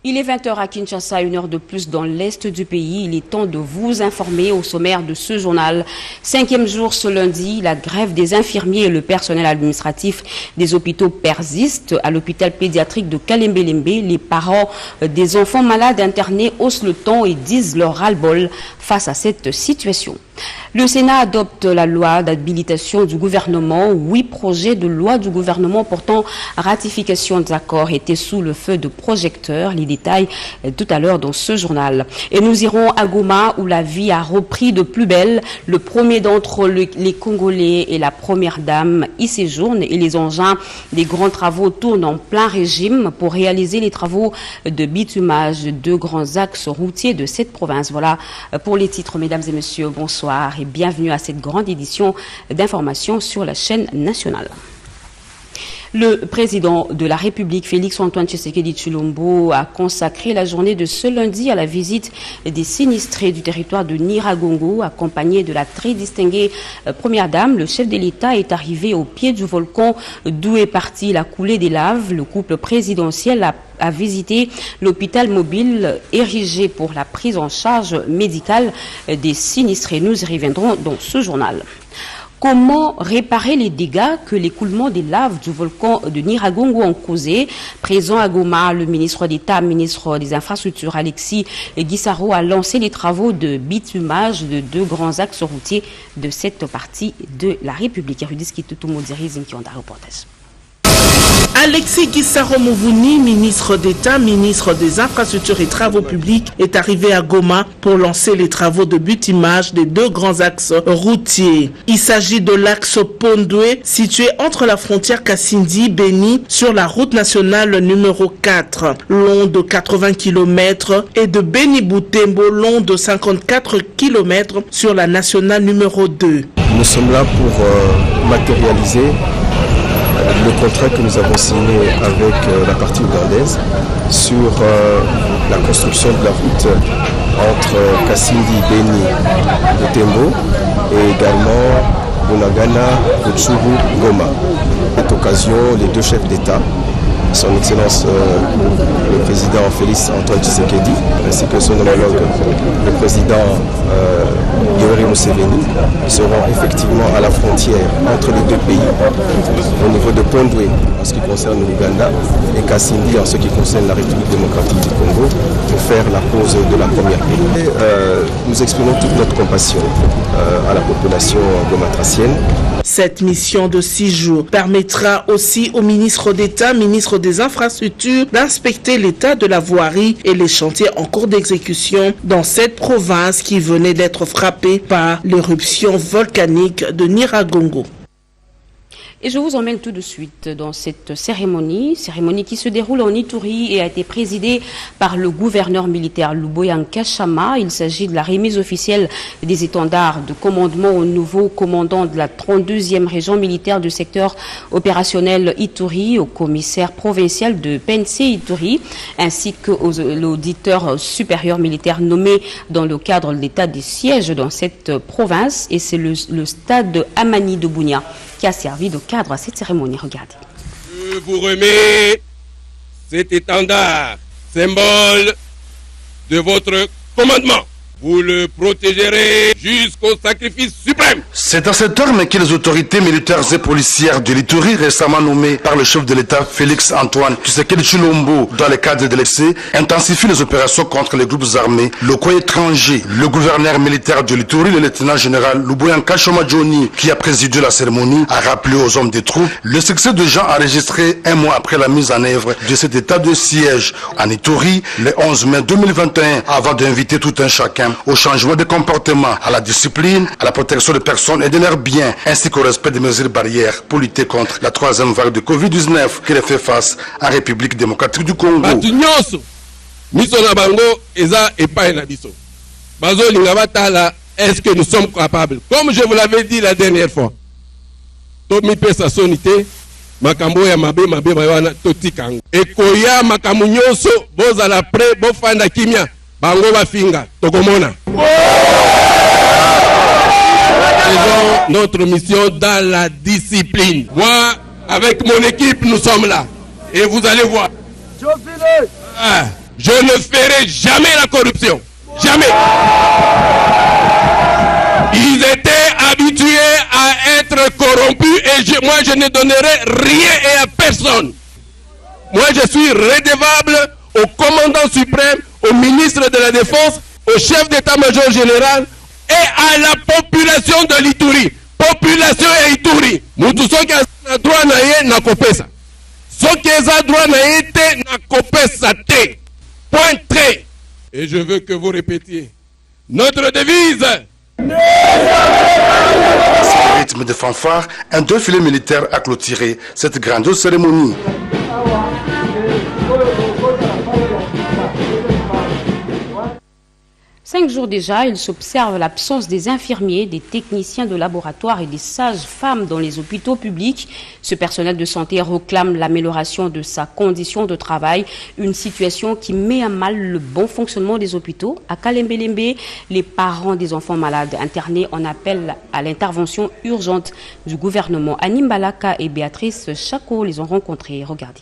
Il est 20h à Kinshasa, 1 heure de plus dans l'est du pays. Il est temps de vous informer au sommaire de ce journal. 5e jour ce lundi, la grève des infirmiers et le personnel administratif des hôpitaux persiste. À l'hôpital pédiatrique de Kalembelembe, les parents des enfants malades internés haussent le ton et disent leur ras-le-bol face à cette situation. Le Sénat adopte la loi d'habilitation du gouvernement. 8 projets de loi du gouvernement portant ratification des accords étaient sous le feu de projecteurs. Les détails tout à l'heure dans ce journal. Et nous irons à Goma où la vie a repris de plus belle. Le premier d'entre les Congolais et la première dame y séjournent et les engins des grands travaux tournent en plein régime pour réaliser les travaux de bitumage de 2 grands axes routiers de cette province. Voilà pour les titres, mesdames et messieurs. Bonsoir et bienvenue à cette grande édition d'information sur la chaîne nationale. Le président de la République, Félix-Antoine Tshisekedi Tshilombo, a consacré la journée de ce lundi à la visite des sinistrés du territoire de Nyiragongo, accompagné de la très distinguée première dame. Le chef de l'État est arrivé au pied du volcan d'où est partie la coulée des laves. Le couple présidentiel a visité l'hôpital mobile érigé pour la prise en charge médicale des sinistrés. Nous y reviendrons dans ce journal. Comment réparer les dégâts que l'écoulement des laves du volcan de Nyiragongo ont causé? Présent à Goma, le ministre d'État, ministre des Infrastructures, Alexis Guissaro, a lancé les travaux de bitumage de 2 grands axes routiers de cette partie de la République. Alexis Guissaro-Mouvouni, ministre d'État, ministre des Infrastructures et Travaux publics, est arrivé à Goma pour lancer les travaux de bitumage des 2 grands axes routiers. Il s'agit de l'axe Pondoué, situé entre la frontière Kassindi-Béni sur la route nationale numéro 4, long de 80 km, et de Béni-Boutembo, long de 54 km sur la nationale numéro 2. Nous sommes là pour matérialiser le contrat que nous avons signé avec la partie ougandaise sur la construction de la route entre Kassindi, Béni, Boutembo et également Bunagana, Rutshuru, Goma. À cette occasion, les 2 chefs d'État, son Excellence le président Félix-Antoine Tshisekedi, ainsi que son homologue le président Yoweri Museveni, seront effectivement à la frontière entre les 2 pays, au niveau de Pondoué en ce qui concerne l'Ouganda et Kassindi en ce qui concerne la République démocratique du Congo, pour faire la cause de la première paix. Nous exprimons toute notre compassion à la population gomatracienne. Cette mission de 6 jours permettra aussi au ministre d'État, ministre des Infrastructures, d'inspecter l'état de la voirie et les chantiers en cours d'exécution dans cette province qui venait d'être frappée par l'éruption volcanique de Nyiragongo. Et je vous emmène tout de suite dans cette cérémonie qui se déroule en Ituri et a été présidée par le gouverneur militaire Luboya Nkashama. Il s'agit de la remise officielle des étendards de commandement au nouveau commandant de la 32e région militaire du secteur opérationnel Ituri, au commissaire provincial de PNC Ituri, ainsi que l'auditeur supérieur militaire nommé dans le cadre de l'état des sièges dans cette province. Et c'est le stade de Amani de Bunia qui a servi de cadre à cette cérémonie. Regardez. Je vous remets cet étendard, symbole de votre commandement. Vous le protégerez jusqu'au sacrifice suprême. C'est à ces termes que les autorités militaires et policières de l'Ituri, récemment nommées par le chef de l'État Félix-Antoine Tshisekedi Tshilombo dans le cadre de l'EXE, intensifient les opérations contre les groupes armés locaux étrangers. Le gouverneur militaire de l'Ituri, le lieutenant-général Luboya Nkashama Johnny, qui a présidé la cérémonie, a rappelé aux hommes des troupes le succès de gens enregistré 1 mois après la mise en œuvre de cet état de siège en Ituri, le 11 mai 2021, avant d'inviter tout un chacun au changement de comportement, à la discipline, à la protection des personnes et de leurs biens, ainsi qu'au respect des mesures barrières pour lutter contre la 3e vague de Covid-19 qui fait face à la République démocratique du Congo. Est-ce que nous sommes capables? Comme je vous l'avais dit la dernière fois, makambo ya mabe wana totikango ekoya makamu nyoso bozala pre bofanda kimia bango bafinga tokomona faisons notre mission dans la discipline. Moi, avec mon équipe, nous sommes là. Et vous allez voir. Je ne ferai jamais la corruption. Jamais. Ils étaient habitués à être corrompus et moi je ne donnerai rien et à personne. Moi je suis redevable au commandant suprême, au ministre de la Défense, au chef d'état-major général et à la population de l'Ituri. Population et Ituri. Mutu soki a droit na ye na kopesa. Soki eza droit na ye te na kopesa te. Point très. Et je veux que vous répétiez notre devise. Au rythme de fanfare, un défilé militaire a clôturé cette grandiose cérémonie. Cinq jours déjà, il s'observe l'absence des infirmiers, des techniciens de laboratoire et des sages-femmes dans les hôpitaux publics. Ce personnel de santé réclame l'amélioration de sa condition de travail, une situation qui met à mal le bon fonctionnement des hôpitaux. À Kalembelembe, les parents des enfants malades internés en appellent à l'intervention urgente du gouvernement. Anim Balaka et Béatrice Chako les ont rencontrés. Regardez.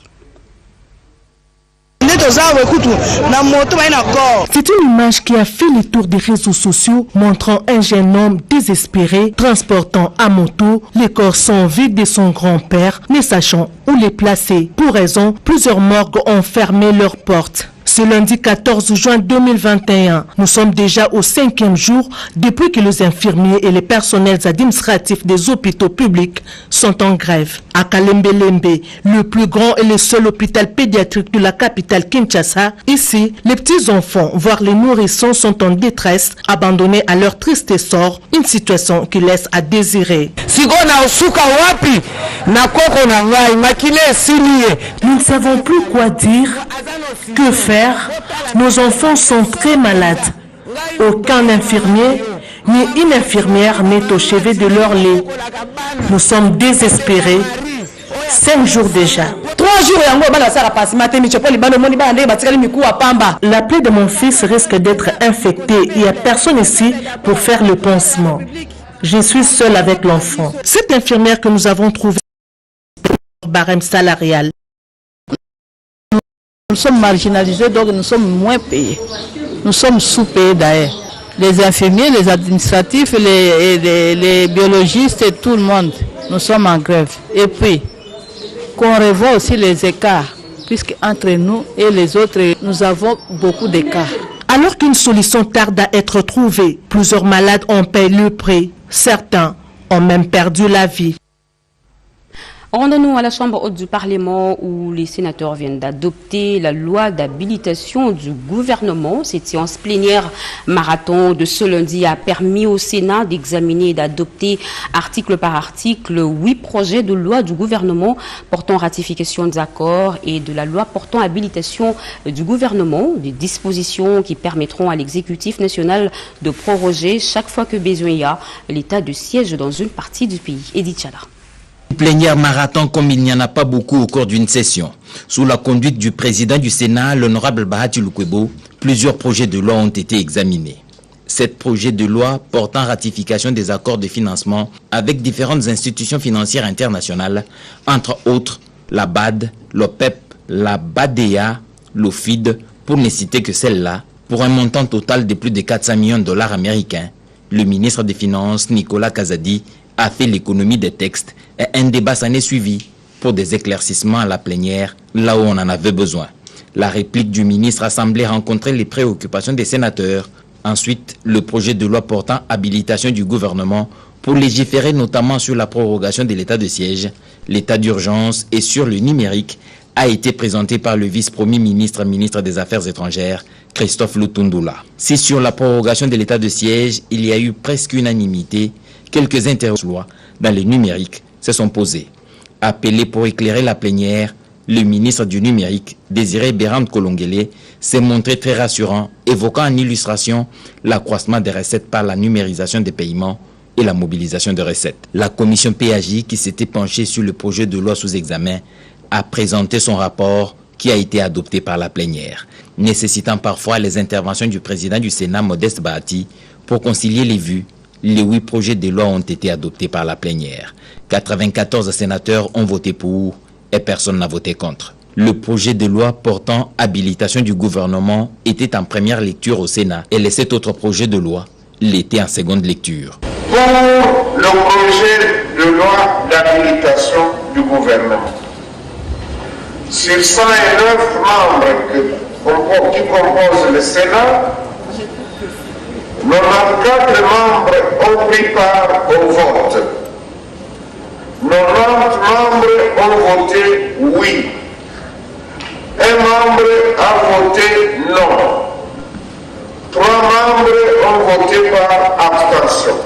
C'est une image qui a fait le tour des réseaux sociaux montrant un jeune homme désespéré transportant à moto les corps sans vie de son grand-père, ne sachant où les placer. Pour raison, plusieurs morgues ont fermé leurs portes. Ce lundi 14 juin 2021, nous sommes déjà au 5e jour depuis que les infirmiers et les personnels administratifs des hôpitaux publics sont en grève. À Kalembelembe, le plus grand et le seul hôpital pédiatrique de la capitale Kinshasa, ici, les petits-enfants, voire les nourrissons sont en détresse, abandonnés à leur triste sort, une situation qui laisse à désirer. Nous ne savons plus quoi dire, que faire. Nos enfants sont très malades. Aucun infirmier ni une infirmière n'est au chevet de leur lit. Nous sommes désespérés. 5 jours déjà. 3 jours. La plaie de mon fils risque d'être infectée. Il n'y a personne ici pour faire le pansement. Je suis seule avec l'enfant. Cette infirmière que nous avons trouvée barème salarial. Nous sommes marginalisés, donc nous sommes moins payés. Nous sommes sous-payés d'ailleurs. Les infirmiers, les administratifs, les biologistes et tout le monde, nous sommes en grève. Et puis, qu'on revoie aussi les écarts, puisque entre nous et les autres, nous avons beaucoup d'écarts. Alors qu'une solution tarde à être trouvée, plusieurs malades ont payé le prix. Certains ont même perdu la vie. Rendons-nous à la Chambre haute du Parlement où les sénateurs viennent d'adopter la loi d'habilitation du gouvernement. Cette séance plénière marathon de ce lundi a permis au Sénat d'examiner et d'adopter article par article 8 projets de loi du gouvernement portant ratification des accords et de la loi portant habilitation du gouvernement, des dispositions qui permettront à l'exécutif national de proroger chaque fois que besoin y a l'état de siège dans une partie du pays. Edith Chala. Plénière marathon comme il n'y en a pas beaucoup au cours d'une session. Sous la conduite du président du Sénat, l'honorable Bahati Lukwebo, plusieurs projets de loi ont été examinés. 7 projets de loi portant ratification des accords de financement avec différentes institutions financières internationales, entre autres la BAD, l'OPEP, la BADEA, l'OFID, pour ne citer que celle-là, pour un montant total de plus de 400 millions de dollars américains. Le ministre des Finances, Nicolas Kazadi, a fait l'économie des textes et un débat s'en est suivi pour des éclaircissements à la plénière, là où on en avait besoin. La réplique du ministre a semblé rencontrer les préoccupations des sénateurs. Ensuite, le projet de loi portant habilitation du gouvernement pour légiférer notamment sur la prorogation de l'état de siège, l'état d'urgence et sur le numérique a été présenté par le vice-premier ministre, ministre des Affaires étrangères, Christophe Lutundula. Si sur la prorogation de l'état de siège, il y a eu presque unanimité, quelques interrogations dans le numérique se sont posées. Appelé pour éclairer la plénière, le ministre du numérique, Désiré Bérande Kolongele, s'est montré très rassurant, évoquant en illustration l'accroissement des recettes par la numérisation des paiements et la mobilisation de recettes. La commission PAJ, qui s'était penchée sur le projet de loi sous examen, a présenté son rapport qui a été adopté par la plénière, nécessitant parfois les interventions du président du Sénat, Modeste Bahati, pour concilier les vues Les 8 projets de loi ont été adoptés par la plénière. 94 sénateurs ont voté pour et personne n'a voté contre. Le projet de loi portant habilitation du gouvernement était en première lecture au Sénat et les 7 autres projets de loi l'étaient en seconde lecture. Pour le projet de loi d'habilitation du gouvernement, sur 109 membres qui composent le Sénat, 94 membres ont pris part au vote. 90 membres ont voté oui. Un membre a voté non. 3 membres ont voté par abstention.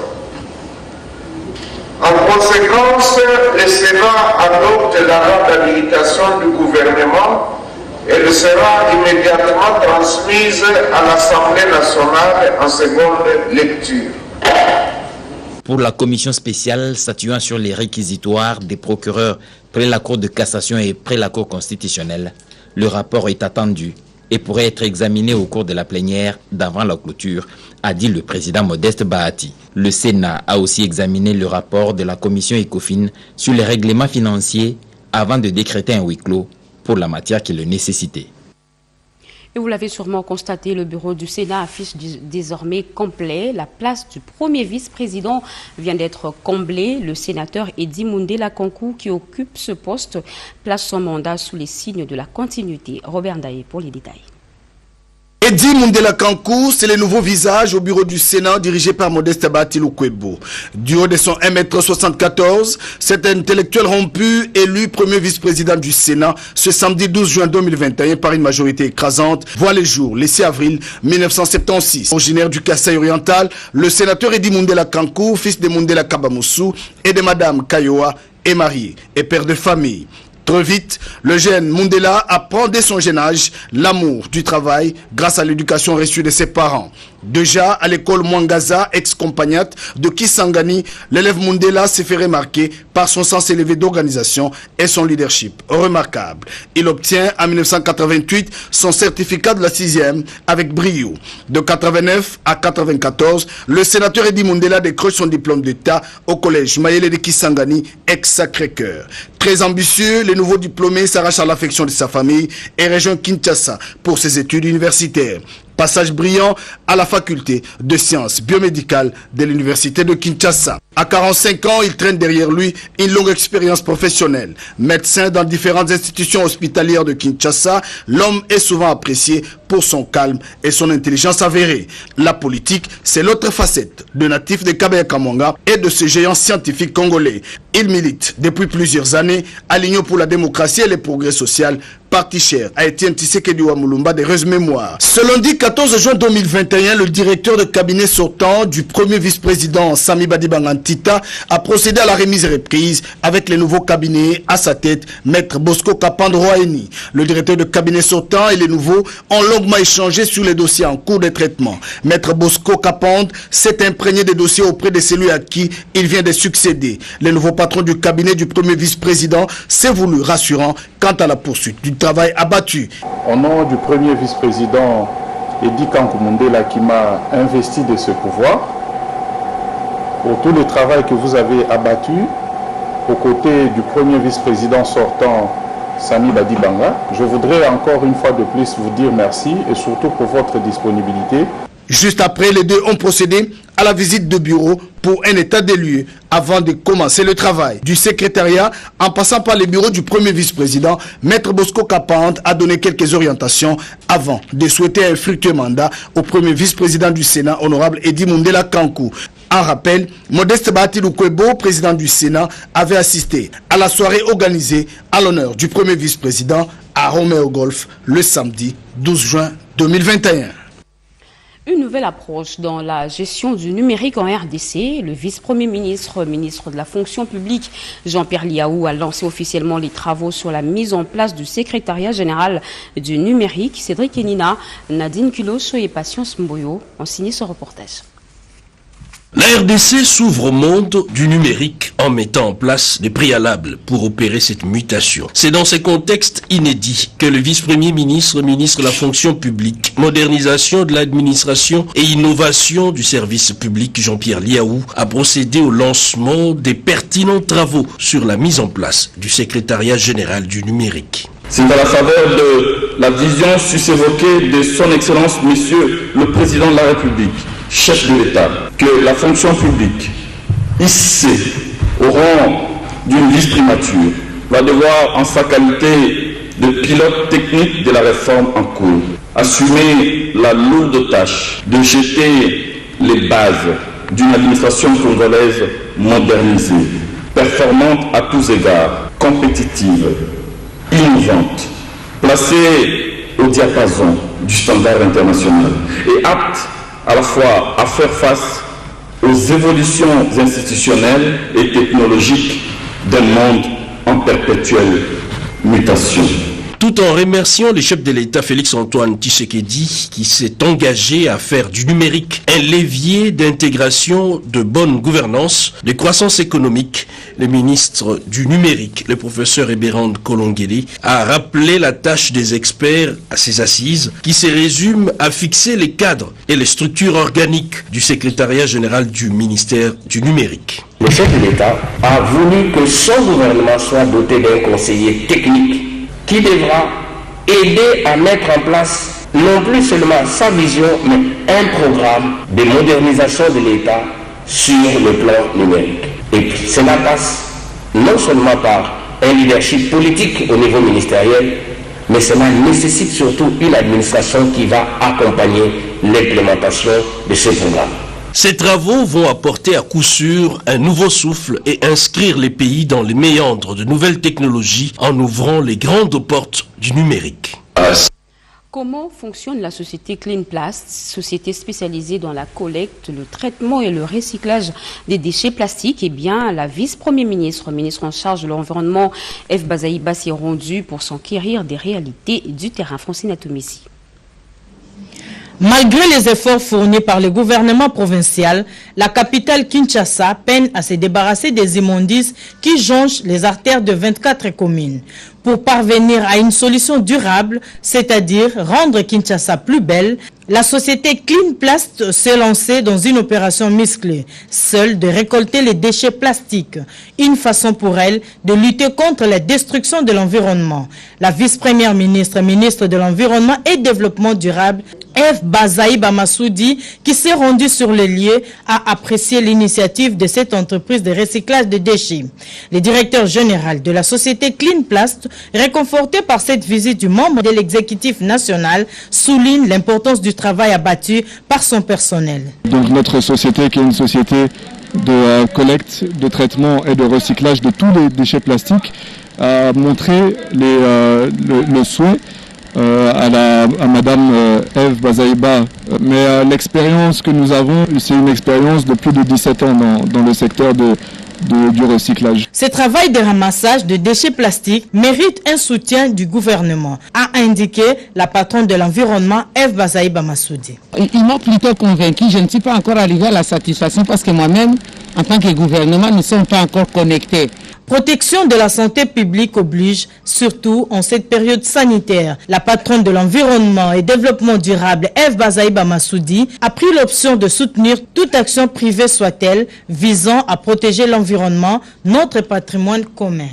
En conséquence, le Sénat adopte la loi d'habilitation du gouvernement. Elle sera immédiatement transmise à l'Assemblée nationale en seconde lecture. Pour la commission spéciale statuant sur les réquisitoires des procureurs près la Cour de cassation et près la Cour constitutionnelle, le rapport est attendu et pourrait être examiné au cours de la plénière d'avant la clôture, a dit le président Modeste Bahati. Le Sénat a aussi examiné le rapport de la commission ECOFIN sur les règlements financiers avant de décréter un huis clos pour la matière qui le nécessitait. Et vous l'avez sûrement constaté, le bureau du Sénat affiche désormais complet. La place du premier vice-président vient d'être comblée. Le sénateur Eddy Mundela Kankou, qui occupe ce poste, place son mandat sous les signes de la continuité. Robert Ndaye pour les détails. Eddy Mundela Kankou, c'est le nouveau visage au bureau du Sénat dirigé par Modeste Bahati Lukwebo. Du haut de son 1m74, cet intellectuel rompu, élu premier vice-président du Sénat ce samedi 12 juin 2021 par une majorité écrasante, voit le jour le 6 avril 1976. Originaire du Kasaï oriental, le sénateur Eddy Mundela Kankou, fils de Mundela Kabamoussou et de Madame Kayoa, est marié et père de famille. Très vite, le jeune Mundela apprend dès son jeune âge l'amour du travail grâce à l'éducation reçue de ses parents. Déjà à l'école Mwangaza, ex-compagnate de Kisangani, l'élève Mundela s'est fait remarquer par son sens élevé d'organisation et son leadership remarquable. Il obtient en 1988 son certificat de la 6e avec brio. De 89 à 94, le sénateur Eddy Mundela décroche son diplôme d'État au collège Mayele de Kisangani, ex-Sacré-Cœur. Très ambitieux, le nouveau diplômé s'arrache à l'affection de sa famille et rejoint Kinshasa pour ses études universitaires. Passage brillant à la faculté de sciences biomédicales de l'université de Kinshasa. À 45 ans, il traîne derrière lui une longue expérience professionnelle. Médecin dans différentes institutions hospitalières de Kinshasa, l'homme est souvent apprécié pour son calme et son intelligence avérée. La politique, c'est l'autre facette de natif de Kabaya-Kamanga et de ce géant scientifique congolais. Il milite depuis plusieurs années à l'Union pour la démocratie et le progrès social, parti cher à Etienne Tshisekedi Wamulumba d'heureuse mémoire. Ce lundi 14 juin 2021, le directeur de cabinet sortant du premier vice-président Sami Badibanga Ntita a procédé à la remise et reprise avec le nouveau cabinet à sa tête, Maître Bosco Kapandroaeni. Le directeur de cabinet sortant et les nouveaux ont longuement échangé sur les dossiers en cours de traitement. Maître Bosco Kapand s'est imprégné des dossiers auprès de celui à qui il vient de succéder. Le nouveau patron du cabinet du premier vice-président s'est voulu rassurant quant à la poursuite du travail abattu. Au nom du premier vice-président Eddy Kankou Mundela qui m'a investi de ce pouvoir, pour tout le travail que vous avez abattu aux côtés du premier vice-président sortant Sami Badibanga, je voudrais encore une fois de plus vous dire merci et surtout pour votre disponibilité. Juste après, les deux ont procédé à la visite de bureau pour un état des lieux avant de commencer le travail. Du secrétariat, en passant par les bureaux du premier vice-président, Maître Bosco Kapand a donné quelques orientations avant de souhaiter un fructueux mandat au premier vice-président du Sénat, honorable Eddy Mundela Kankou. En rappel, Modeste Bahati Lukwebo, président du Sénat, avait assisté à la soirée organisée à l'honneur du premier vice-président à Romeo Golf le samedi 12 juin 2021. Une nouvelle approche dans la gestion du numérique en RDC. Le vice-premier ministre, ministre de la fonction publique, Jean-Pierre Liaou, a lancé officiellement les travaux sur la mise en place du secrétariat général du numérique. Cédric Enina, Nadine Kuloso et Patience Mboyo ont signé ce reportage. La RDC s'ouvre au monde du numérique en mettant en place les préalables pour opérer cette mutation. C'est dans ces contextes inédits que le vice-premier ministre, ministre de la fonction publique, modernisation de l'administration et innovation du service public, Jean-Pierre Liaou, a procédé au lancement des pertinents travaux sur la mise en place du secrétariat général du numérique. C'est à la faveur de la vision susévoquée de son Excellence Monsieur le Président de la République, chef de l'État, que la fonction publique, hissée au rang d'une vice-primature, va devoir, en sa qualité de pilote technique de la réforme en cours, assumer la lourde tâche de jeter les bases d'une administration congolaise modernisée, performante à tous égards, compétitive, innovante, placée au diapason du standard international et apte à la fois à faire face aux évolutions institutionnelles et technologiques d'un monde en perpétuelle mutation. Tout en remerciant le chef de l'État Félix-Antoine Tshisekedi qui s'est engagé à faire du numérique un levier d'intégration, de bonne gouvernance, de croissance économique, le ministre du numérique, le professeur Ebérande Kolongeli, a rappelé la tâche des experts à ses assises qui se résume à fixer les cadres et les structures organiques du secrétariat général du ministère du numérique. Le chef de l'État a voulu que son gouvernement soit doté d'un conseiller technique qui devra aider à mettre en place non plus seulement sa vision, mais un programme de modernisation de l'État sur le plan numérique. Et cela passe non seulement par un leadership politique au niveau ministériel, mais cela nécessite surtout une administration qui va accompagner l'implémentation de ce programme. Ces travaux vont apporter à coup sûr un nouveau souffle et inscrire les pays dans les méandres de nouvelles technologies en ouvrant les grandes portes du numérique. Comment fonctionne la société Cleanplast, société spécialisée dans la collecte, le traitement et le recyclage des déchets plastiques? Eh bien, la vice-premier ministre, ministre en charge de l'environnement, F. Bazaïba, s'est rendue pour s'enquérir des réalités du terrain. Francine Atomissi. Malgré les efforts fournis par le gouvernement provincial, la capitale Kinshasa peine à se débarrasser des immondices qui jonchent les artères de 24 communes. Pour parvenir à une solution durable, c'est-à-dire rendre Kinshasa plus belle, la société Cleanplast s'est lancée dans une opération musclée, seule de récolter les déchets plastiques, une façon pour elle de lutter contre la destruction de l'environnement. La vice-première ministre, ministre de l'Environnement et Développement durable, F. Bazaïba Massoudi, qui s'est rendue sur les lieux, a apprécié l'initiative de cette entreprise de recyclage de déchets. Le directeur général de la société Cleanplast, réconforté par cette visite du membre de l'exécutif national, souligne l'importance du travail abattu par son personnel. Donc notre société, qui est une société de collecte, de traitement et de recyclage de tous les déchets plastiques, a montré le souhait à Madame Eve Bazaïba. Mais l'expérience que nous avons, c'est une expérience de plus de 17 ans dans le secteur du recyclage. Ce travail de ramassage de déchets plastiques mérite un soutien du gouvernement, a indiqué la patronne de l'environnement, Eve Bazaïba Massoudi. Il m'a plutôt convaincu. Je ne suis pas encore arrivé à la satisfaction parce que moi-même, en tant que gouvernement, nous ne sommes pas encore connectés. Protection de la santé publique oblige, surtout en cette période sanitaire. La patronne de l'environnement et développement durable, Eve Bazaïba Massoudi, a pris l'option de soutenir toute action privée soit-elle visant à protéger l'environnement, notre patrimoine commun.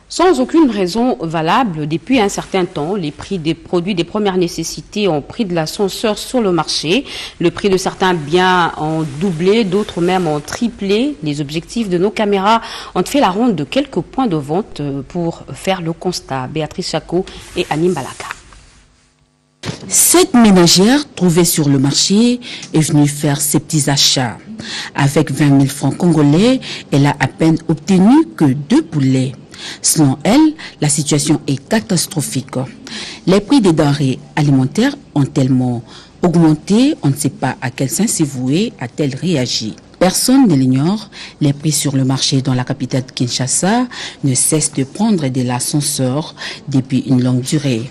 Sans aucune raison valable, depuis un certain temps, les prix des produits des premières nécessités ont pris de l'ascenseur sur le marché. Le prix de certains biens ont doublé, d'autres même ont triplé. Les objectifs de nos caméras ont fait la ronde de quelques points de vente pour faire le constat. Béatrice Chako et Anime Balaka. Cette ménagère trouvée sur le marché est venue faire ses petits achats. Avec 20 000 francs congolais, elle a à peine obtenu que 2 poulets. Selon elle, la situation est catastrophique. Les prix des denrées alimentaires ont tellement augmenté, on ne sait pas à quel sens s'est voué, a-t-elle réagi. Personne ne l'ignore, les prix sur le marché dans la capitale Kinshasa ne cessent de prendre de l'ascenseur depuis une longue durée.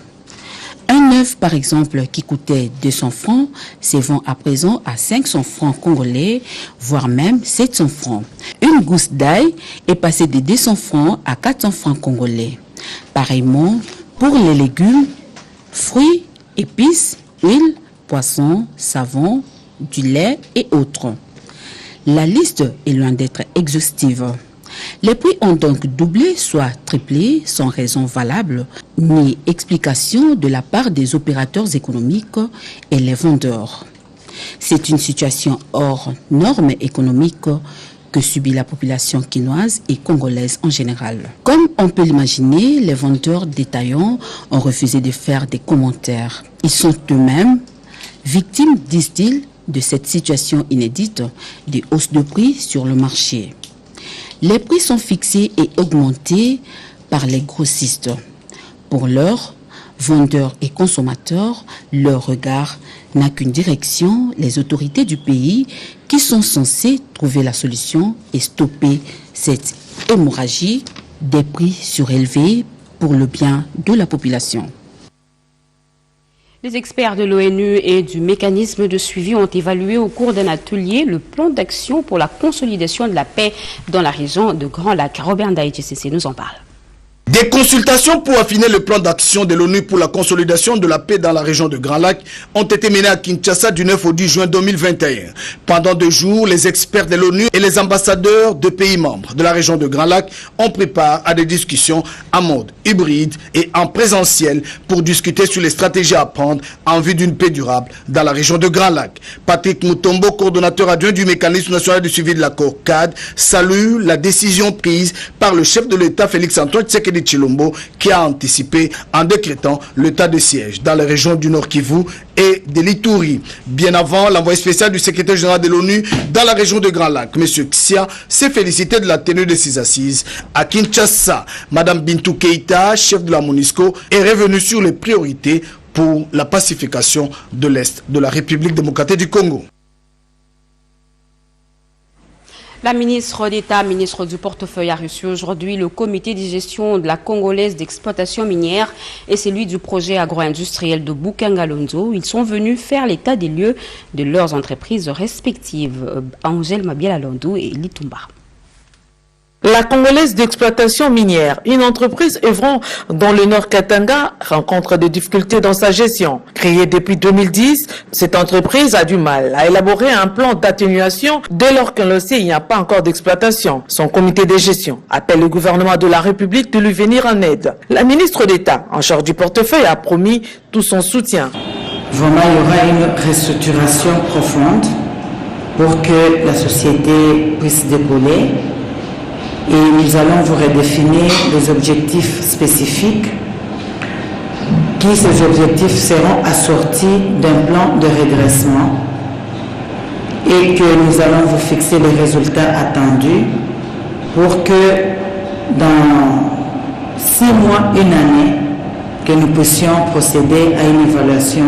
Un œuf, par exemple, qui coûtait 200 francs, se vend à présent à 500 francs congolais, voire même 700 francs. Une gousse d'ail est passée de 200 francs à 400 francs congolais. Pareillement, pour les légumes, fruits, épices, huile, poissons, savon, du lait et autres. La liste est loin d'être exhaustive. Les prix ont donc doublé, soit triplé, sans raison valable, ni explication de la part des opérateurs économiques et les vendeurs. C'est une situation hors norme économique que subit la population quinoise et congolaise en général. Comme on peut l'imaginer, les vendeurs détaillants ont refusé de faire des commentaires. Ils sont eux-mêmes victimes, disent-ils, de cette situation inédite des hausses de prix sur le marché. Les prix sont fixés et augmentés par les grossistes. Pour l'heure, vendeurs et consommateurs, leur regard n'a qu'une direction, les autorités du pays qui sont censées trouver la solution et stopper cette hémorragie des prix surélevés pour le bien de la population. Les experts de l'ONU et du mécanisme de suivi ont évalué au cours d'un atelier le plan d'action pour la consolidation de la paix dans la région de Grand Lac. Robert Ndaï-TCC nous en parle. Des consultations pour affiner le plan d'action de l'ONU pour la consolidation de la paix dans la région de Grand Lac ont été menées à Kinshasa du 9 au 10 juin 2021. Pendant 2 jours, les experts de l'ONU et les ambassadeurs de pays membres de la région de Grand Lac ont pris part à des discussions en mode hybride et en présentiel pour discuter sur les stratégies à prendre en vue d'une paix durable dans la région de Grand Lac. Patrick Mutombo, coordonnateur adjoint du mécanisme national de suivi de l'accord CAD, salue la décision prise par le chef de l'État Félix-Antoine Tshisekedi Tshilombo, qui a anticipé en décrétant l'état de siège dans les régions du Nord Kivu et de l'Ituri. Bien avant, l'envoyé spécial du secrétaire général de l'ONU dans la région de Grand Lac, M. Xia, s'est félicité de la tenue de ces assises à Kinshasa. Mme Bintou Keïta, chef de la MONUSCO, est revenue sur les priorités pour la pacification de l'Est de la République démocratique du Congo. La ministre d'État, ministre du portefeuille, a reçu aujourd'hui le comité de gestion de la Congolaise d'exploitation minière et celui du projet agro-industriel de Bukanga-Lonzo. Ils sont venus faire l'état des lieux de leurs entreprises respectives. Angèle Mabiala-Landou et Litumba. La Congolaise d'exploitation minière, une entreprise œuvrant dans le Nord Katanga, rencontre des difficultés dans sa gestion. Créée depuis 2010, cette entreprise a du mal à élaborer un plan d'atténuation dès lors qu'elle le sait, il n'y a pas encore d'exploitation. Son comité de gestion appelle le gouvernement de la République de lui venir en aide. La ministre d'État, en charge du portefeuille, a promis tout son soutien. Vraiment, il y aura une restructuration profonde pour que la société puisse décoller. Et nous allons vous redéfinir des objectifs spécifiques qui, ces objectifs, seront assortis d'un plan de redressement et que nous allons vous fixer les résultats attendus pour que dans 6 mois, 1 année, que nous puissions procéder à une évaluation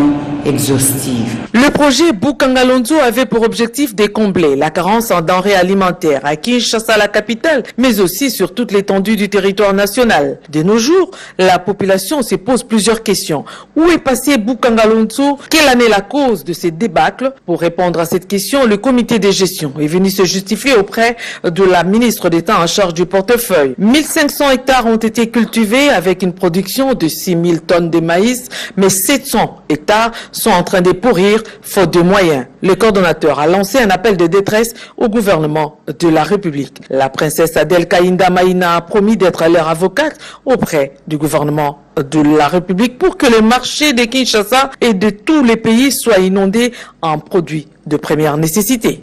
exhaustive. Le projet Bukanga-Lonzo avait pour objectif de combler la carence en denrées alimentaires à Kinshasa, la capitale, mais aussi sur toute l'étendue du territoire national. De nos jours, la population se pose plusieurs questions. Où est passé Bukanga-Lonzo? Quelle en est la cause de ces débâcles? Pour répondre à cette question, le comité de gestion est venu se justifier auprès de la ministre d'État en charge du portefeuille. 1500 hectares ont été cultivés avec une production de 6000 tonnes de maïs, mais 700 hectares sont en train de pourrir faute de moyens. Le coordonnateur a lancé un appel de détresse au gouvernement de la République. La princesse Adel Kaïnda Maïna a promis d'être leur avocate auprès du gouvernement de la République pour que le marché de Kinshasa et de tous les pays soient inondés en produits de première nécessité.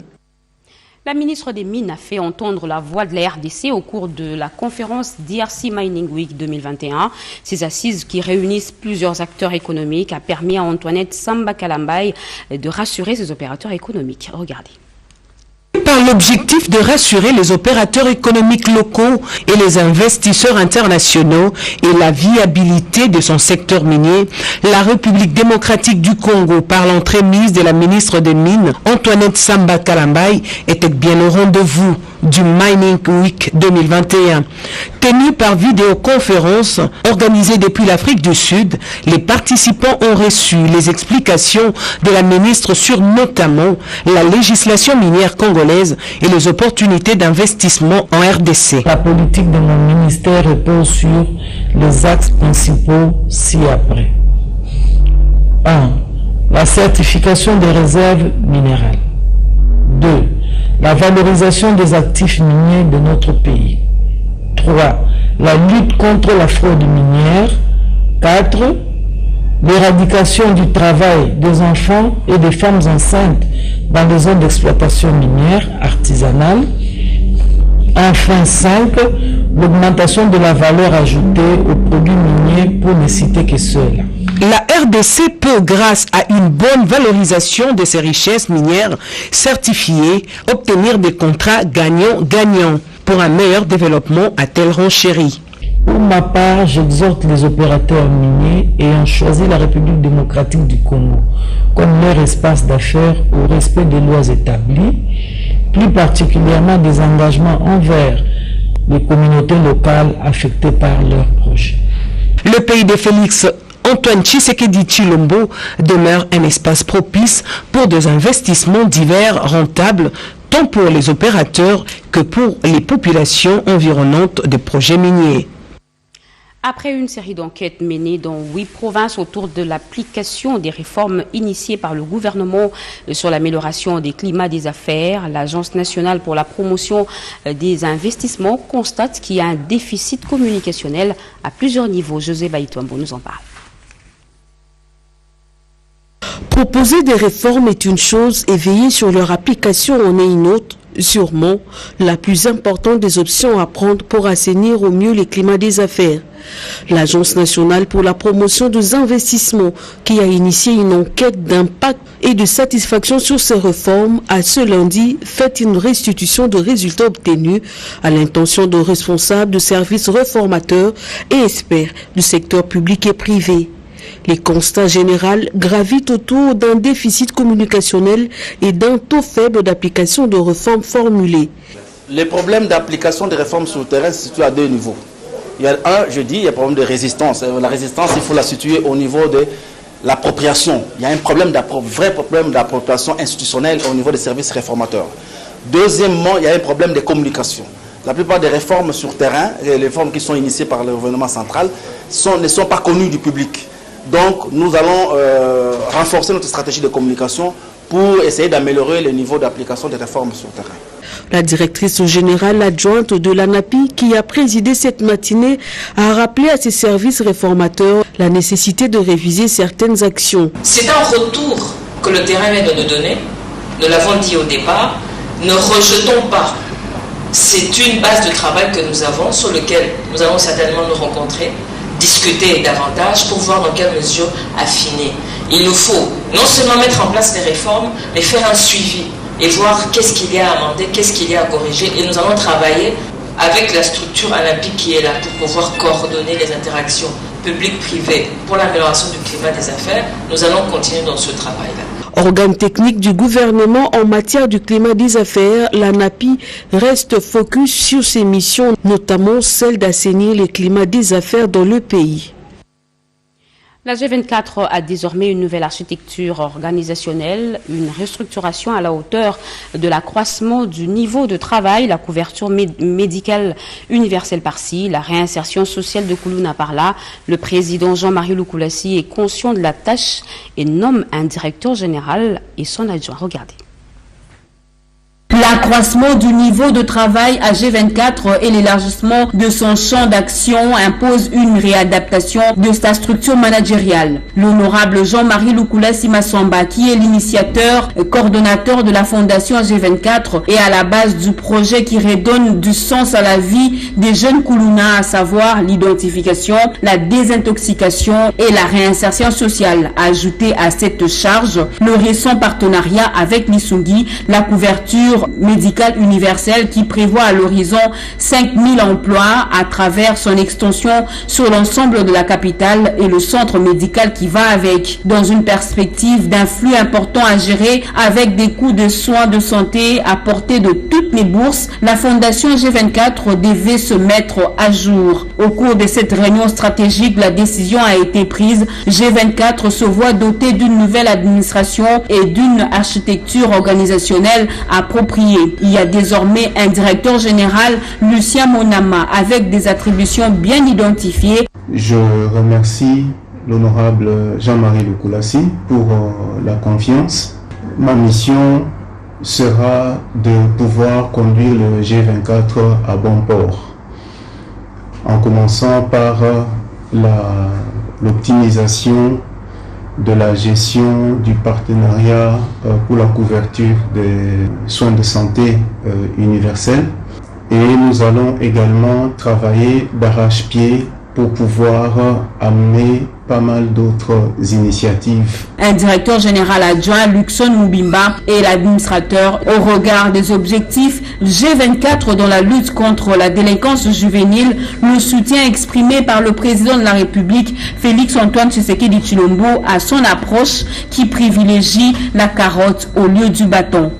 La ministre des Mines a fait entendre la voix de la RDC au cours de la conférence DRC Mining Week 2021. Ces assises qui réunissent plusieurs acteurs économiques a permis à Antoinette Samba Kalambay de rassurer ses opérateurs économiques. Regardez. Par l'objectif de rassurer les opérateurs économiques locaux et les investisseurs internationaux et la viabilité de son secteur minier, la République démocratique du Congo, par l'entremise de la ministre des Mines, Antoinette Samba Kalambay, était bien au rendez-vous. du Mining Week 2021. Tenu par vidéoconférence organisée depuis l'Afrique du Sud, les participants ont reçu les explications de la ministre sur notamment la législation minière congolaise et les opportunités d'investissement en RDC. La politique de mon ministère repose sur les axes principaux ci-après. 1. La certification des réserves minérales. 2. La valorisation des actifs miniers de notre pays. 3. La lutte contre la fraude minière. 4. L'éradication du travail des enfants et des femmes enceintes dans les zones d'exploitation minière artisanale. Enfin 5. L'augmentation de la valeur ajoutée aux produits miniers pour ne citer que ceux-là. La RDC peut, grâce à une bonne valorisation de ses richesses minières certifiées, obtenir des contrats gagnants-gagnants pour un meilleur développement, a-t-elle renchéri. Pour ma part, j'exhorte les opérateurs miniers ayant choisi la République démocratique du Congo comme leur espace d'affaires au respect des lois établies, plus particulièrement des engagements envers les communautés locales affectées par leurs projets. Le pays de Félix Antoine Tshisekedi Tshilombo demeure un espace propice pour des investissements divers rentables, tant pour les opérateurs que pour les populations environnantes des projets miniers. Après une série d'enquêtes menées dans 8 provinces autour de l'application des réformes initiées par le gouvernement sur l'amélioration des climats des affaires, l'Agence nationale pour la promotion des investissements constate qu'il y a un déficit communicationnel à plusieurs niveaux. José Baïtouambo nous en parle. Proposer des réformes est une chose et veiller sur leur application en est une autre. Sûrement la plus importante des options à prendre pour assainir au mieux les climats des affaires. L'Agence nationale pour la promotion des investissements, qui a initié une enquête d'impact et de satisfaction sur ces réformes, a ce lundi fait une restitution de résultats obtenus à l'intention de responsables de services réformateurs et experts du secteur public et privé. Les constats généraux gravitent autour d'un déficit communicationnel et d'un taux faible d'application de réformes formulées. Les problèmes d'application des réformes sur le terrain se situent à deux niveaux. Il y a il y a un problème de résistance. La résistance, il faut la situer au niveau de l'appropriation. Il y a un vrai problème d'appropriation institutionnelle au niveau des services réformateurs. Deuxièmement, il y a un problème de communication. La plupart des réformes sur le terrain, les réformes qui sont initiées par le gouvernement central, ne sont pas connues du public. Donc, nous allons renforcer notre stratégie de communication pour essayer d'améliorer le niveau d'application des réformes sur le terrain. La directrice générale adjointe de l'ANAPI, qui a présidé cette matinée, a rappelé à ses services réformateurs la nécessité de réviser certaines actions. C'est un retour que le terrain vient de nous donner. Nous l'avons dit au départ, ne rejetons pas. C'est une base de travail que nous avons, sur laquelle nous allons certainement nous rencontrer, discuter davantage pour voir dans quelle mesure affiner. Il nous faut non seulement mettre en place les réformes, mais faire un suivi et voir qu'est-ce qu'il y a à amender, qu'est-ce qu'il y a à corriger. Et nous allons travailler avec la structure ANAPI qui est là pour pouvoir coordonner les interactions publiques-privées pour l'amélioration du climat des affaires. Nous allons continuer dans ce travail-là. Organe technique du gouvernement en matière du climat des affaires, l'ANAPI reste focus sur ses missions, notamment celle d'assainir le climat des affaires dans le pays. La G24 a désormais une nouvelle architecture organisationnelle, une restructuration à la hauteur de l'accroissement du niveau de travail, la couverture médicale universelle par-ci, la réinsertion sociale de Koulouna par-là. Le président Jean-Marie Lukulassi est conscient de la tâche et nomme un directeur général et son adjoint. Regardez. L'accroissement du niveau de travail à G24 et l'élargissement de son champ d'action imposent une réadaptation de sa structure managériale. L'honorable Jean-Marie Lukulassi Massamba, qui est l'initiateur, coordonnateur de la fondation G24, est à la base du projet qui redonne du sens à la vie des jeunes Koulouna, à savoir l'identification, la désintoxication et la réinsertion sociale. Ajouté à cette charge, le récent partenariat avec l'Issungui, la couverture couverture médicale universelle qui prévoit à l'horizon 5000 emplois à travers son extension sur l'ensemble de la capitale et le centre médical qui va avec, dans une perspective d'un flux important à gérer avec des coûts de soins de santé à portée de toutes les bourses. La Fondation G24 devait se mettre à jour. Au cours de cette réunion stratégique, la décision a été prise. G24 se voit doté d'une nouvelle administration et d'une architecture organisationnelle appropriée. Il y a désormais un directeur général, Lucien Monama, avec des attributions bien identifiées. Je remercie l'honorable Jean-Marie Lukulassi pour la confiance. Ma mission sera de pouvoir conduire le G24 à bon port, en commençant par l'optimisation de la gestion du partenariat pour la couverture des soins de santé universels. Et nous allons également travailler d'arrache-pied pour pouvoir amener pas mal d'autres initiatives. Un directeur général adjoint, Luxon Moubimba, et l'administrateur au regard des objectifs G24 dans la lutte contre la délinquance juvénile, le soutien exprimé par le président de la République, Félix Antoine Tshisekedi Tshilombo, à son approche qui privilégie la carotte au lieu du bâton.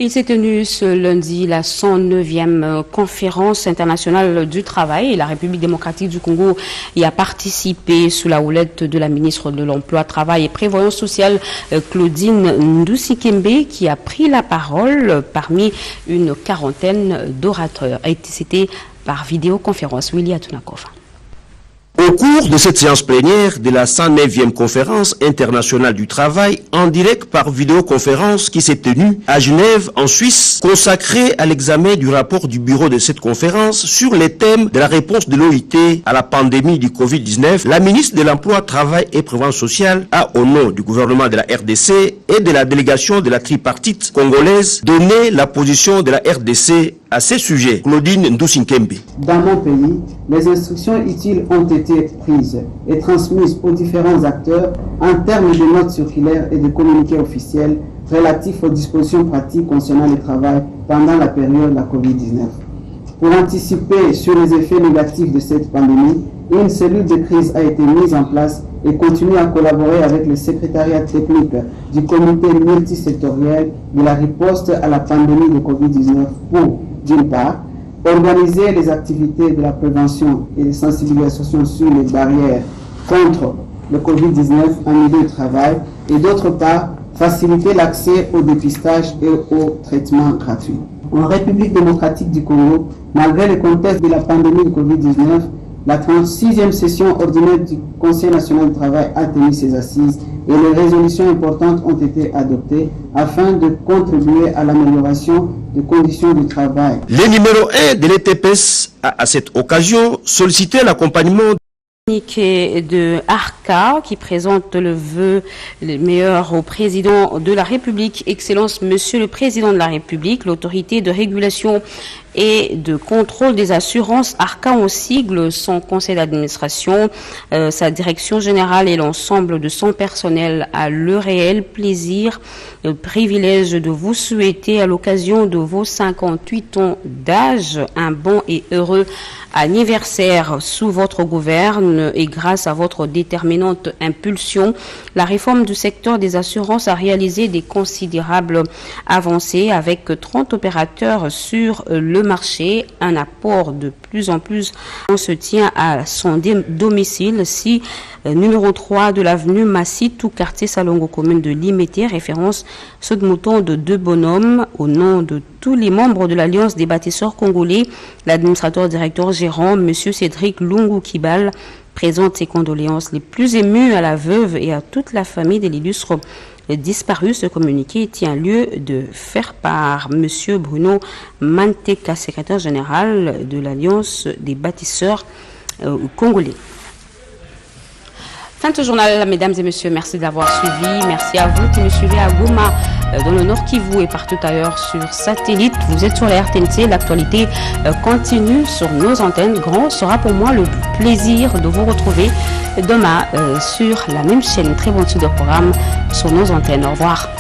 Il s'est tenu ce lundi la 109e conférence internationale du travail et la République démocratique du Congo y a participé sous la houlette de la ministre de l'Emploi, Travail et Prévoyance sociale, Claudine Ndusikembe, qui a pris la parole parmi une quarantaine d'orateurs. C'était par vidéoconférence. Willy Atunakov. Au cours de cette séance plénière de la 109e conférence internationale du travail, en direct par vidéoconférence qui s'est tenue à Genève, en Suisse, consacrée à l'examen du rapport du bureau de cette conférence sur les thèmes de la réponse de l'OIT à la pandémie du Covid-19, la ministre de l'Emploi, Travail et Prévoyance sociale a, au nom du gouvernement de la RDC et de la délégation de la tripartite congolaise, donné la position de la RDC à ces sujets. Claudine Ndusikembe. Dans mon pays, les instructions utiles ont été prises et transmises aux différents acteurs en termes de notes circulaires et de communiqués officiels relatifs aux dispositions pratiques concernant le travail pendant la période de la Covid-19. Pour anticiper sur les effets négatifs de cette pandémie, une cellule de crise a été mise en place et continue à collaborer avec le secrétariat technique du comité multisectoriel de la riposte à la pandémie de Covid-19 pour, d'une part, organiser les activités de la prévention et de sensibilisation sur les barrières contre le Covid-19 en milieu de travail et d'autre part, faciliter l'accès au dépistage et au traitement gratuit. En République démocratique du Congo, malgré le contexte de la pandémie de Covid-19, la 36e session ordinaire du Conseil national du travail a tenu ses assises et les résolutions importantes ont été adoptées afin de contribuer à l'amélioration des conditions du travail. Le numéro 1 de l'ETPS a à cette occasion sollicité l'accompagnement de ARCA qui présente le vœu meilleur au président de la République. Excellence, Monsieur le Président de la République, l'autorité de régulation et de contrôle des assurances, ARCA en sigle, son conseil d'administration, sa direction générale et l'ensemble de son personnel a le réel plaisir, le privilège de vous souhaiter à l'occasion de vos 58 ans d'âge un bon et heureux anniversaire sous votre gouverne et grâce à votre déterminante impulsion, la réforme du secteur des assurances a réalisé des considérables avancées avec 30 opérateurs sur le marché, un apport de plus en plus. On se tient à son domicile, si numéro 3 de l'avenue Massi, tout quartier Salongo, commune de Limete, référence ce mouton de deux bonhommes au nom de tous les membres de l'Alliance des bâtisseurs congolais. L'administrateur directeur gérant, M. Cédric Lungu Kibal, présente ses condoléances les plus émues à la veuve et à toute la famille de l'illustre disparu. Ce communiqué tient lieu de faire part. M. Bruno Manteka, secrétaire général de l'Alliance des bâtisseurs congolais. Fin de ce journal, mesdames et messieurs, merci d'avoir suivi. Merci à vous qui me suivez à Goma, dans le Nord Kivu et partout ailleurs sur satellite. Vous êtes sur la RTNC, l'actualité continue sur nos antennes. Grand sera pour moi le plaisir de vous retrouver demain sur la même chaîne. Très bonne suite de programme sur nos antennes. Au revoir.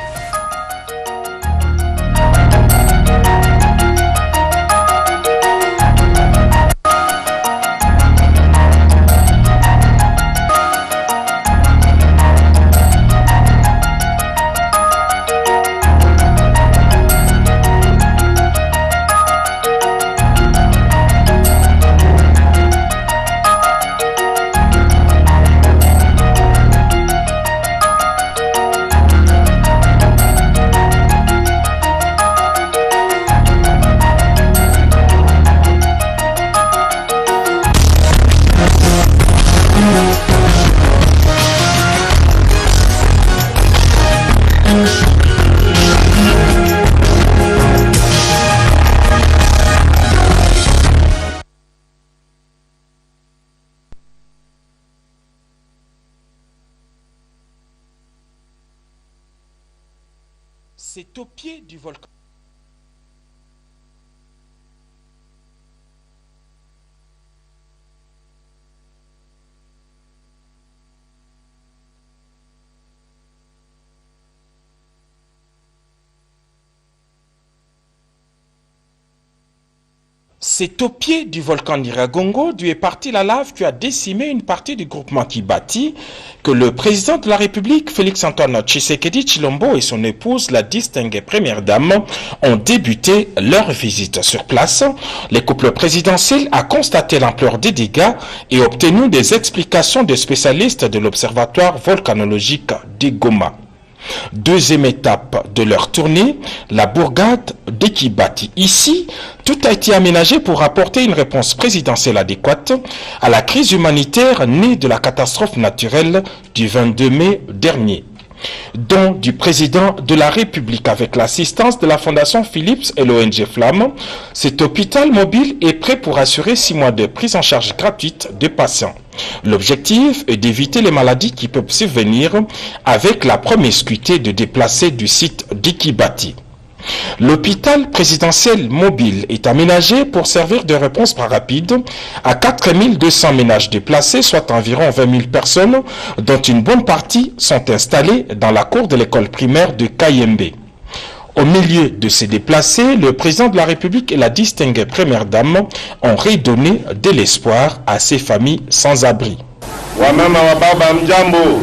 C'est au pied du volcan. C'est au pied du volcan Nyiragongo, d'où est partie la lave qui a décimé une partie du groupement Kibati, que le président de la République, Félix-Antoine Tshisekedi Tshilombo, et son épouse, la distinguée première dame, ont débuté leur visite sur place. Le couple présidentiel a constaté l'ampleur des dégâts et obtenu des explications des spécialistes de l'Observatoire volcanologique de Goma. Deuxième étape de leur tournée, la bourgade de Kibati. Ici, tout a été aménagé pour apporter une réponse présidentielle adéquate à la crise humanitaire née de la catastrophe naturelle du 22 mai dernier. Don du président de la République avec l'assistance de la Fondation Philips et l'ONG Flamme, cet hôpital mobile est prêt pour assurer 6 mois de prise en charge gratuite des patients. L'objectif est d'éviter les maladies qui peuvent survenir avec la promiscuité de déplacer du site d'Ikibati. L'hôpital présidentiel mobile est aménagé pour servir de réponse rapide à 4200 ménages déplacés, soit environ 20 000 personnes, dont une bonne partie sont installées dans la cour de l'école primaire de Kayembe. Au milieu de ces déplacés, le président de la République et la distinguée première dame ont redonné de l'espoir à ces familles sans abri. Wamama wa baba mjambo.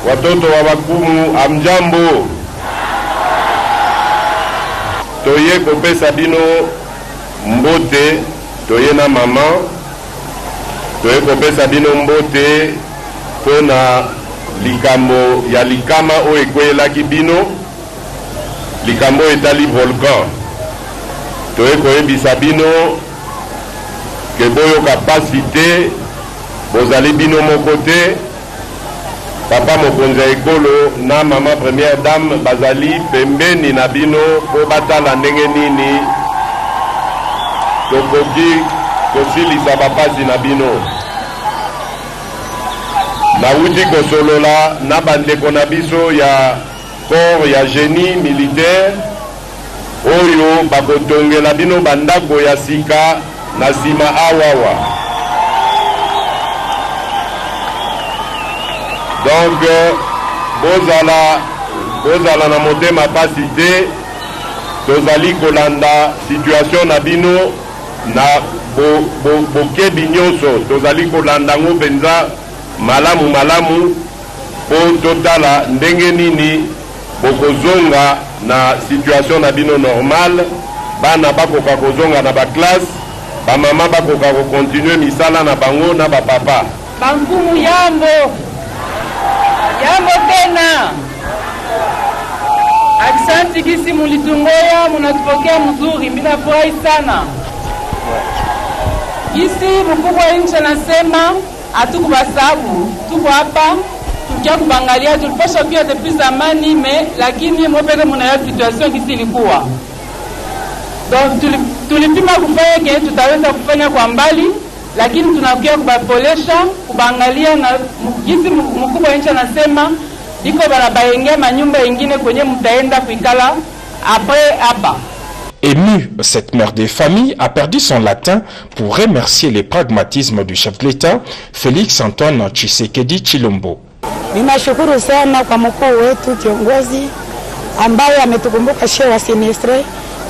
Watoto wa wakumu amjambo. Toye kopesa bino mbote, toye na mama. Toye kopesa bino mbote pona likambo ya likama o ekwelaki bino. Likambo etali volcan. Toye koyebisa bino ke boyo kapasite bozali bino mokote. Papa mokonzi ekolo na mama première dame bazali pembeni na bino po batala ndenge nini tokoki kosilisa bapasi na bino. Nauti kosolola na bandeko na biso ya corps ya génie militaire oyo bakotongela bino bandako ya sika na sima awawa. Donc, bozala na motema pasi te, tozali kolanda situation na bino na bokebi nyonso, tozali kolanda ngo penza malamu po totala ndenge nini bokozonga na situation na bino normal, bana bakoka kozonga na baklasse, bamama bakoka kokontinue misala na bango na bapapa. Bankumu yambo! Jambo tena. Asante kisi mulitungoya, munatupokea mzuri, mimi nafurahi sana. Kisi mkubwa wa nchi anasema hatukubasabu, tuko hapa tukia kubangalia, tulipasha pia depuis zamani lakini mwepele muna situation kisi ilikuwa. Donc tulipima kufanya kile tutaweza kufanya kwa mbali, lakini tunakuja kubapolesha, kubangalia na jinsi mkubwa nchi anasema iko barabaenge manyumba ingine kwenye mtaenda kuikala après hapa. Émue, cette mère des familles a perdu son latin pour remercier les pragmatismes du chef de l'État, Félix-Antoine Tshisekedi Tshilombo. Ninashukuru sana kwa mkuu wetu kiongozi ambaye ametukumbuka shehe wa semestre,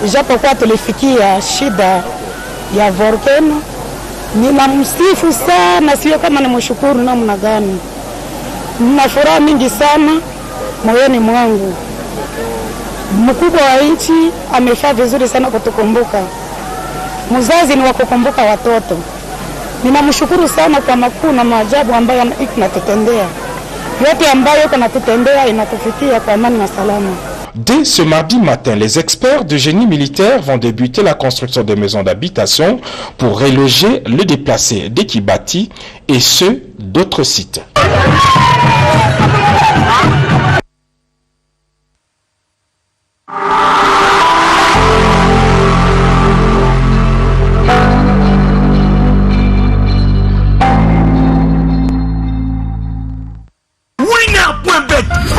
ijapokuwa tulifikia shida ya volcano. Ninamsifu sana, sio kama nimshukuru namna gani. Nina furaha mingi sana moyoni mwangu. Mkubwa wa nchi amefanya vizuri sana kutukumbuka. Mzazi ni wa kukumbuka watoto. Ninamshukuru sana kwa makuu na maajabu ambayo inatutendea. Yote ambayo inatutendea inatufikia kwa amani na salama. Dès ce mardi matin, les experts de génie militaire vont débuter la construction des maisons d'habitation pour reloger les déplacés d'Ekibati et ceux d'autres sites. Québec.